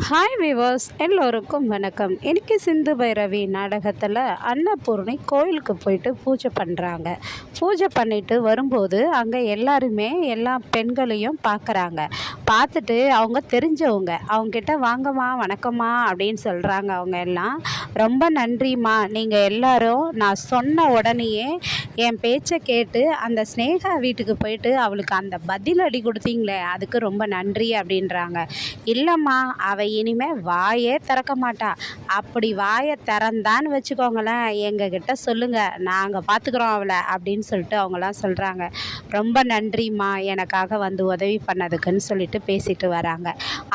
Hi viewers, எல்லோருக்கும் வணக்கம். இன்றைக்கி சிந்து பைரவி நாடகத்தில் அன்னபூர்ணி கோயிலுக்கு போயிட்டு பூஜை பண்ணுறாங்க. பூஜை பண்ணிட்டு வரும்போது அங்கே எல்லாருமே எல்லா பெண்களையும் பார்க்குறாங்க. பார்த்துட்டு அவங்க தெரிஞ்சவங்க அவங்கக்கிட்ட வாங்கம்மா வணக்கம்மா அப்படின்னு சொல்கிறாங்க. அவங்க எல்லாம் ரொம்ப நன்றிம்மா, நீங்கள் எல்லாரும் நான் சொன்ன உடனேயே என் பேச்சை கேட்டு அந்த ஸ்னேகா வீட்டுக்கு போயிட்டு அவளுக்கு அந்த பதில் அடி கொடுத்தீங்களே அதுக்கு ரொம்ப நன்றி அப்படின்றாங்க. இல்லைம்மா, அவள் இனிமேல் வாயே திறக்க மாட்டா. அப்படி வாயை திறந்தான்னு வச்சுக்கோங்களேன், எங்ககிட்ட சொல்லுங்கள், நாங்கள் பார்த்துக்குறோம் அவளை அப்படின்னு சொல்லிட்டு அவங்களாம் சொல்கிறாங்க. ரொம்ப நன்றிம்மா எனக்காக வந்து உதவி பண்ணதுக்குன்னு சொல்லிட்டு பேசிட்டு வராங்க.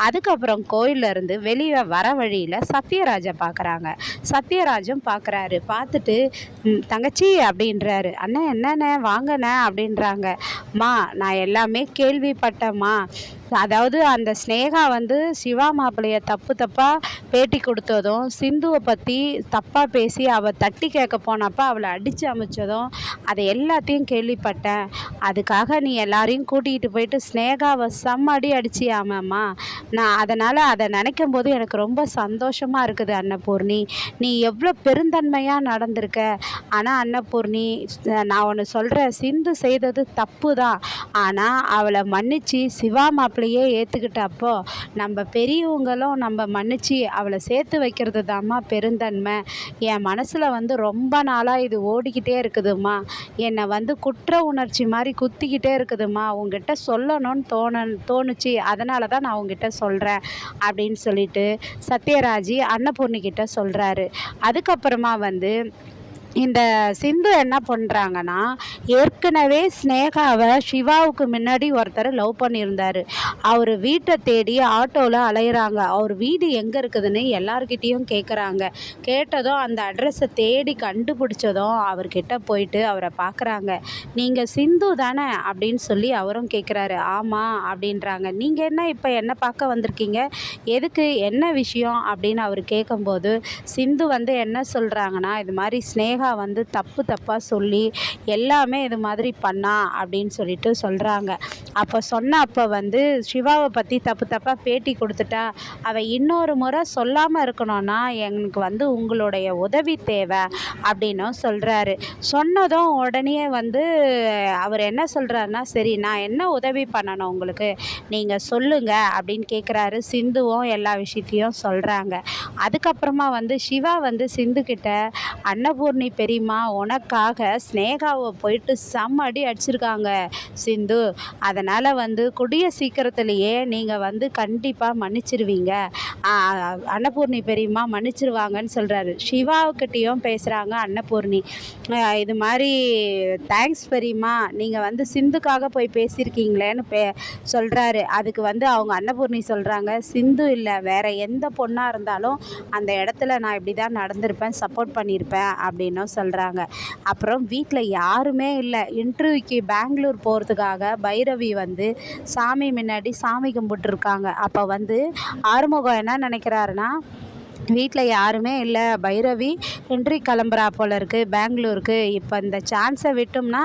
அதுக்கப்புறம் கோயிலேருந்து வெளியே வர வழியில் சத்யராஜை பார்க்குறாங்க. சத்யராஜும் பார்க்குறாரு. பார்த்துட்டு தங்கச்சி அப்படின்றாரு. அண்ணே என்னண்ணே வாங்கண்ணே அப்படின்றாங்க. மா, நான் எல்லாமே கேள்விப்பட்டேம்மா. அதாவது அந்த ஸ்னேகா வந்து சிவா மாப்பிள்ளைய தப்பாக பேட்டி கொடுத்ததும், சிந்துவை பற்றி தப்பாக பேசி அவள் தட்டி கேட்க போனப்போ அவளை அடித்து அமைச்சதும் அதை எல்லாத்தையும் கேள்விப்பட்டேன். அதுக்காக நீ எல்லாரையும் கூட்டிகிட்டு போயிட்டு ஸ்னேகாவை செம்ம அடி அடிச்சியாமம்மா. நான் அதனால் அதை நினைக்கும் போது எனக்கு ரொம்ப சந்தோஷமாக இருக்குது அன்னபூர்ணி. நீ எவ்வளோ பெருந்தன்மையாக நடந்திருக்க. ஆனால் அன்னபூர்ணி, நான் ஒன்று சொல்கிறேன், சிந்து செய்தது தப்பு தான். ஆனால் அவளை மன்னித்து சிவா மாப்பிள்ளையே ஏற்றுக்கிட்டப்போ நம்ம பெரியவங்களும் நம்ம மன்னிச்சு அவளை சேர்த்து வைக்கிறது தாம்மா பெருந்தன்மை. என் மனசில் வந்து ரொம்ப நாளாக இது ஓடிக்கிட்டே இருக்குதும்மா. என்னை வந்து குற்ற உணர்ச்சி மாதிரி குத்திக்கிட்டே இருக்குதும்மா. உங்ககிட்ட சொல்லணும்னு தோணுச்சு, அதனால தான் நான் உங்ககிட்ட சொல்கிறேன் அப்படின்னு சொல்லிட்டு சத்யராஜ் அன்னபூர்ணிக்கிட்ட சொல்கிறாரு. அதுக்கப்புறமா வந்து இந்த சிந்து என்ன பண்ணுறாங்கன்னா, ஏற்கனவே ஸ்னேகாவை சிவாவுக்கு முன்னாடி ஒருத்தர் லவ் பண்ணியிருந்தார். அவர் வீட்டை தேடி ஆட்டோவில் அலையிறாங்க. அவர் வீடு எங்கே இருக்குதுன்னு எல்லார்கிட்டேயும் கேட்குறாங்க. கேட்டதும் அந்த அட்ரஸை தேடி கண்டுபிடிச்சதும் அவர்கிட்ட போயிட்டு அவரை பார்க்குறாங்க. நீங்கள் சிந்து தானே அப்படின்னு சொல்லி அவரும் கேட்குறாரு. ஆமாம் அப்படின்றாங்க. நீங்கள் என்ன இப்போ என்ன பார்க்க வந்திருக்கீங்க, எதுக்கு, என்ன விஷயம் அப்படின்னு அவர் கேட்கும்போது சிந்து வந்து என்ன சொல்கிறாங்கன்னா, இது மாதிரி ஸ்னேகா வந்து தப்பாக சொல்லி எல்லாமே இது மாதிரி பண்ணா அப்படின்னு சொல்லிட்டு சொல்கிறாங்க. அப்போ வந்து சிவாவை பற்றி தப்பாக பேட்டி கொடுத்துட்டா, அவள் இன்னொரு முறை சொல்லாமல் இருக்கணும்னா எனக்கு வந்து உங்களுடைய உதவி தேவை அப்படின்னும் சொல்கிறாரு. சொன்னதும் உடனே வந்து அவர் என்ன சொல்கிறாருன்னா, சரி நான் என்ன உதவி பண்ணணும் உங்களுக்கு, நீங்கள் சொல்லுங்கள் அப்படின்னு கேட்குறாரு. சிந்துவும் எல்லா விஷயத்தையும் சொல்கிறாங்க. அதுக்கப்புறமா வந்து சிவா வந்து சிந்துக்கிட்ட, அன்னபூர்ணி பெரியம்மா உனக்காக ஸ்னேகாவை போயிட்டு செம்ம அடி அடிச்சிருக்காங்க சிந்து. அதனால் வந்து கூடிய சீக்கிரத்துலேயே நீங்கள் வந்து கண்டிப்பாக மன்னிச்சிருவீங்க, அன்னபூர்ணி பெரியம்மா மன்னிச்சிருவாங்கன்னு சொல்கிறாரு. சிவாவுக்கிட்டேயும் பேசுகிறாங்க அன்னபூர்ணி. இது மாதிரி தேங்க்ஸ் பெரியம்மா, நீங்கள் வந்து சிந்துக்காக போய் பேசியிருக்கீங்களேன்னு சொல்கிறாரு. அதுக்கு வந்து அவங்க அன்னபூர்ணி சொல்கிறாங்க, சிந்து இல்லை, வேறு எந்த பொண்ணாக இருந்தாலும் அந்த இடத்துல நான் இப்படி தான் நடந்திருப்பேன், சப்போர்ட் பண்ணியிருப்பேன் அப்படின்னு சொல்கிறாங்க. அப்புறம் வீட்டில் யாருமே இல்லை. இன்டர்வியூக்கு பெங்களூர் போகிறதுக்காக பைரவி வந்து சாமி முன்னாடி சாமி கும்பிட்டுருக்காங்க. அப்போ வந்து ஆறுமுகம் என்ன நினைக்கிறாருன்னா, வீட்டில் யாருமே இல்லை, பைரவி இன்ட்ரி கிளம்புறா போல இருக்குது பெங்களூருக்கு. இப்போ இந்த சான்ஸை விட்டோம்னா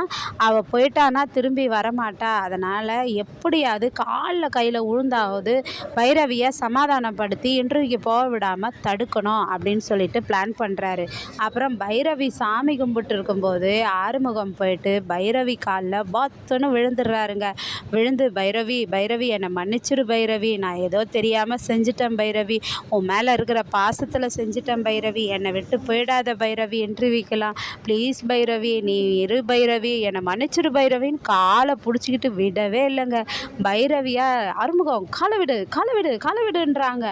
அவள் போயிட்டானா திரும்பி வரமாட்டா. அதனால் எப்படியாவது காலில் கையில் உழுந்தாவது பைரவியை சமாதானப்படுத்தி இன்டர்வியூக்கு போக விடாமல் தடுக்கணும் அப்படின்னு சொல்லிட்டு பிளான் பண்ணுறாரு. அப்புறம் பைரவி சாமி கும்பிட்டு இருக்கும்போது ஆறுமுகம் போயிட்டு பைரவி காலில் பாத்துன்னு விழுந்துடுறாருங்க. விழுந்து, பைரவி பைரவி என்னை மன்னிச்சிரு பைரவி, நான் ஏதோ தெரியாமல் செஞ்சிட்டேன் பைரவி, உன் மேலே இருக்கிற பாசத்தில் செஞ்சிட்டேன் பைரவி, என்னை விட்டு போயிடாத பைரவி, இன்டர்வியூக்கெல்லாம் ப்ளீஸ் பைரவி, நீ இரு பைரவி, என்னை மன்னிச்சிரு பைரவின்னு காலை பிடிச்சிக்கிட்டு விடவே இல்லைங்க. பைரவியா ஆறுமுகம் காலை விடு காலை விடு காலை விடுன்றாங்க.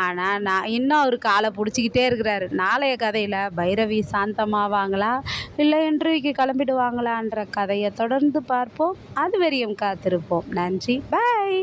ஆனால் நான் இன்னும் அவர் காலை பிடிச்சிக்கிட்டே இருக்கிறாரு. நாளைய கதையில் பைரவி சாந்தமாவாங்களா இல்லை இன்டர்வியூக்கு கிளம்பிடுவாங்களான்ற கதையை தொடர்ந்து பார்ப்போம். அது வரையும் காத்திருப்போம். நன்றி, பாய்.